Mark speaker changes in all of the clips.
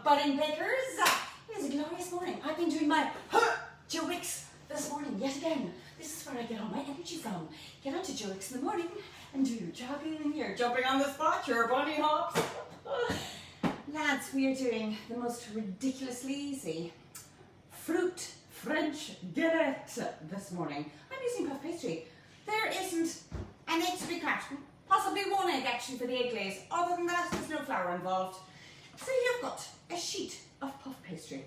Speaker 1: budding bakers. It is a glorious morning. I've been doing my Joe Wicks this morning yet again. This is where I get all my energy from. Get onto Joe Wicks in the morning and do your jogging, you're jumping on the spot, your bunny hops. Lads, we are doing the most ridiculously easy fruit French galette this morning. I'm using puff pastry. There isn't an egg to be cracked. Possibly one egg actually for the egg glaze. Other than that, there's no flour involved. So you've got a sheet of puff pastry.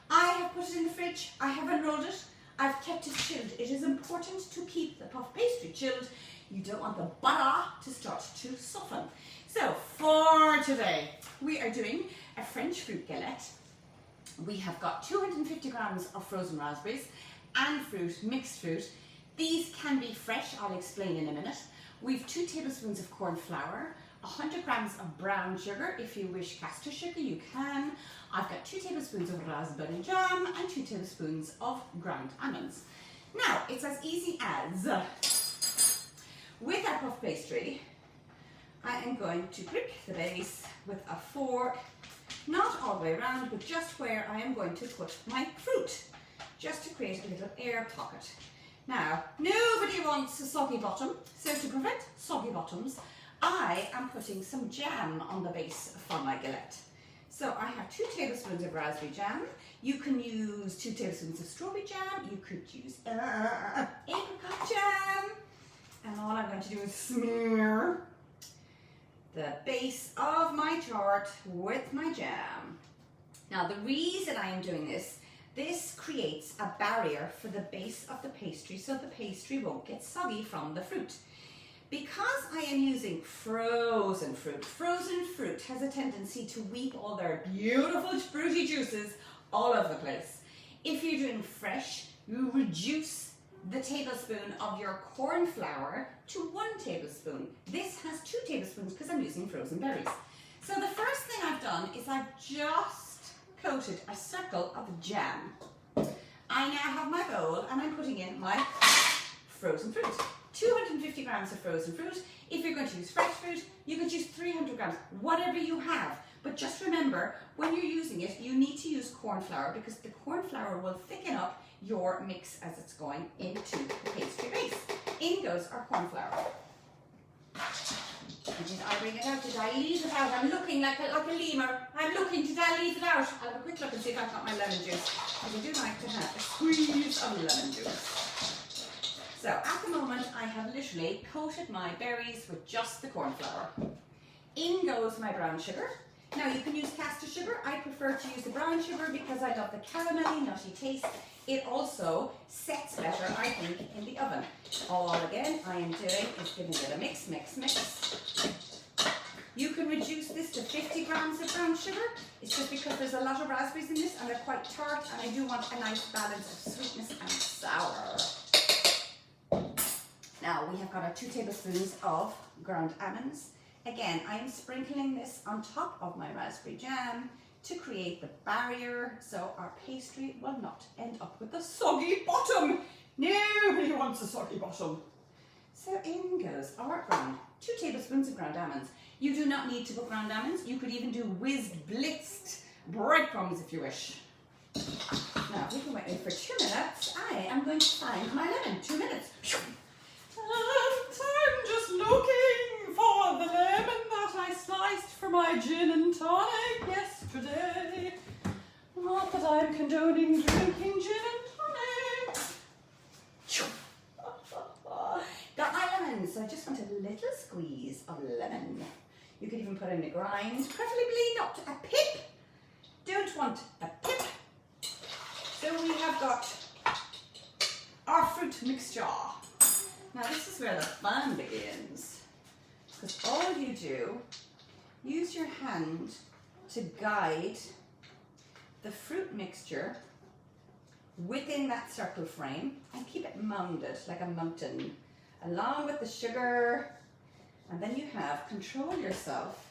Speaker 1: I have put it in the fridge. I have unrolled it. I've kept it chilled. It is important to keep the puff pastry chilled. You don't want the butter to start to soften. So for today, we are doing a French fruit galette. We have got 250 grams of frozen raspberries and fruit, mixed fruit. These can be fresh, I'll explain in a minute. We've 2 tablespoons of corn flour, 100 grams of brown sugar. If you wish caster sugar, you can. I've got 2 tablespoons of raspberry jam and 2 tablespoons of ground almonds. Now, it's as easy as, with our puff pastry, I am going to prick the base with a fork, not all the way around, but just where I am going to put my fruit, just to create a little air pocket. Now, nobody wants a soggy bottom, so to prevent soggy bottoms, I am putting some jam on the base for my galette. So I have 2 tablespoons of raspberry jam. You can use 2 tablespoons of strawberry jam. You could use apricot jam. And all I'm going to do is smear the base of my tart with my jam. Now, the reason I am doing this creates a barrier for the base of the pastry so the pastry won't get soggy from the fruit. Because I am using frozen fruit has a tendency to weep all their beautiful fruity juices all over the place. If you're doing fresh, you reduce the tablespoon of your corn flour to 1 tablespoon. This has 2 tablespoons because I'm using frozen berries. So the first thing I've done is I've just coated a circle of jam. I now have my bowl and I'm putting in my frozen fruit. 250 grams of frozen fruit. If you're going to use fresh fruit, you could use 300 grams, whatever you have. But just remember, when you're using it, you need to use corn flour because the corn flour will thicken up your mix as it's going into the pastry base. In goes our corn flour. Did I bring it out? Did I leave it out? I'm looking like a lemur. I'm looking, did I leave it out? I'll have a quick look and see if I've got my lemon juice. Because I do like to have a squeeze of lemon juice. So at the moment, I have literally coated my berries with just the corn flour. In goes my brown sugar. Now you can use caster sugar. I prefer to use the brown sugar because I love the caramelly, nutty taste. It also sets better, I think, in the oven. All again I am doing is giving it a mix. You can reduce this to 50 grams of brown sugar. It's just because there's a lot of raspberries in this and they're quite tart and I do want a nice balance of sweetness and sour. Now we have got our 2 tablespoons of ground almonds. Again, I am sprinkling this on top of my raspberry jam to create the barrier so our pastry will not end up with a soggy bottom. Nobody wants a soggy bottom. So in goes our 2 tablespoons of ground almonds. You do not need to put ground almonds. You could even do whizzed, blitzed breadcrumbs if you wish. Now, if we can wait for 2 minutes, I am going to find my lemon. 2 minutes. And I'm just looking for the lemon that I sliced for my gin and tonic yesterday. Not that I'm condoning drinking gin and tonic. Got my lemon, so I just want a little squeeze of lemon. You could even put in a grind, preferably not a pip. Don't want a pip. So we have got our fruit mixture. Now this is where the fun begins, because all you do, use your hand to guide the fruit mixture within that circle frame and keep it mounded like a mountain, along with the sugar, and then you have control yourself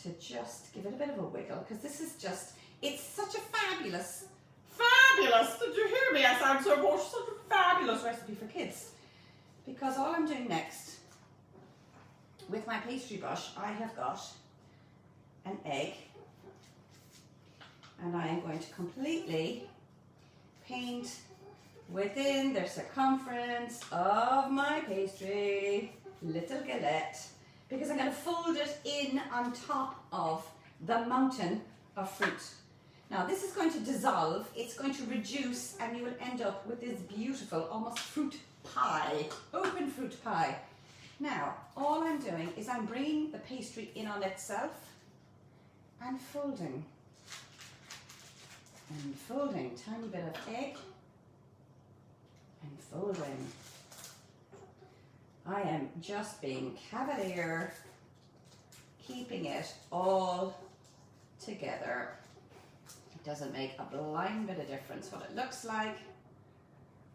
Speaker 1: to just give it a bit of a wiggle, because this is just, it's such a fabulous, did you hear me? I sound so much, such a fabulous recipe for kids. Because all I'm doing next, with my pastry brush, I have got an egg, and I am going to completely paint within the circumference of my pastry, little galette, because I'm going to fold it in on top of the mountain of fruit. Now this is going to dissolve, it's going to reduce, and you will end up with this beautiful, almost fruit pie, open fruit pie. Now, all I'm doing is I'm bringing the pastry in on itself and folding. And folding, tiny bit of egg, and folding. I am just being cavalier, keeping it all together. It doesn't make a blind bit of difference what it looks like,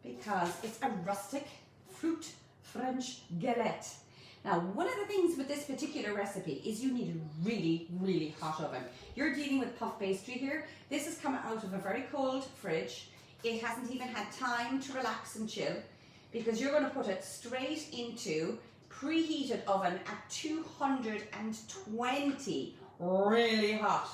Speaker 1: because it's a rustic fruit French galette. Now, one of the things with this particular recipe is you need a really, really hot oven. You're dealing with puff pastry here. This has come out of a very cold fridge. It hasn't even had time to relax and chill, because you're going to put it straight into preheated oven at 220, really hot.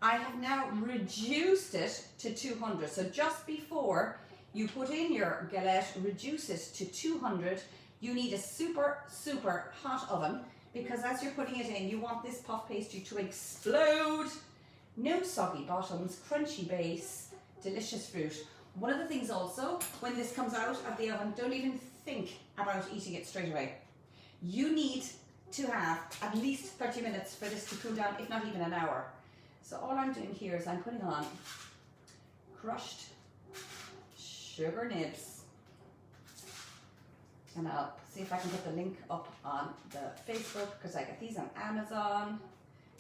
Speaker 1: I have now reduced it to 200. So just before you put in your galette, reduce it to 200. You need a super, super hot oven, because as you're putting it in, you want this puff pastry to explode. No soggy bottoms, crunchy base, delicious fruit. One of the things also, when this comes out of the oven, don't even think about eating it straight away. You need to have at least 30 minutes for this to cool down, if not even an hour. So all I'm doing here is I'm putting on crushed sugar nibs. And I'll see if I can put the link up on the Facebook, because I get these on Amazon,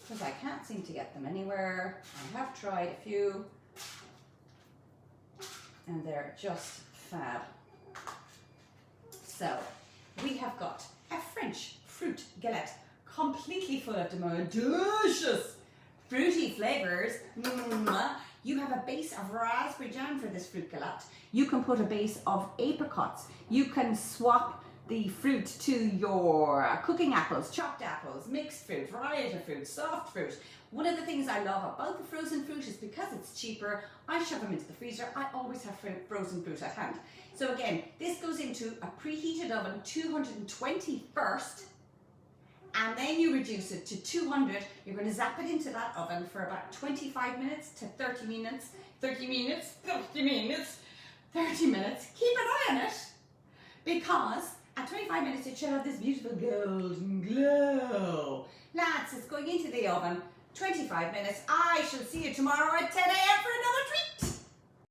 Speaker 1: because I can't seem to get them anywhere. I have tried a few, and they're just fab. So we have got a French fruit galette, completely full of the most delicious fruity flavors. You have a base of raspberry jam for this fruit galette. You can put a base of apricots. You can swap the fruit to your cooking apples, chopped apples, mixed fruit, variety of fruit, soft fruit. One of the things I love about the frozen fruit is because it's cheaper, I shove them into the freezer. I always have frozen fruit at hand. So again, this goes into a preheated oven, 220 first, and then you reduce it to 200. You're going to zap it into that oven for about 25 minutes to 30 minutes, 30 minutes, 30 minutes, 30 minutes. Keep an eye on it, because at 25 minutes it should have this beautiful golden glow. Lads, it's going into the oven, 25 minutes. I shall see you tomorrow at 10 a.m. for another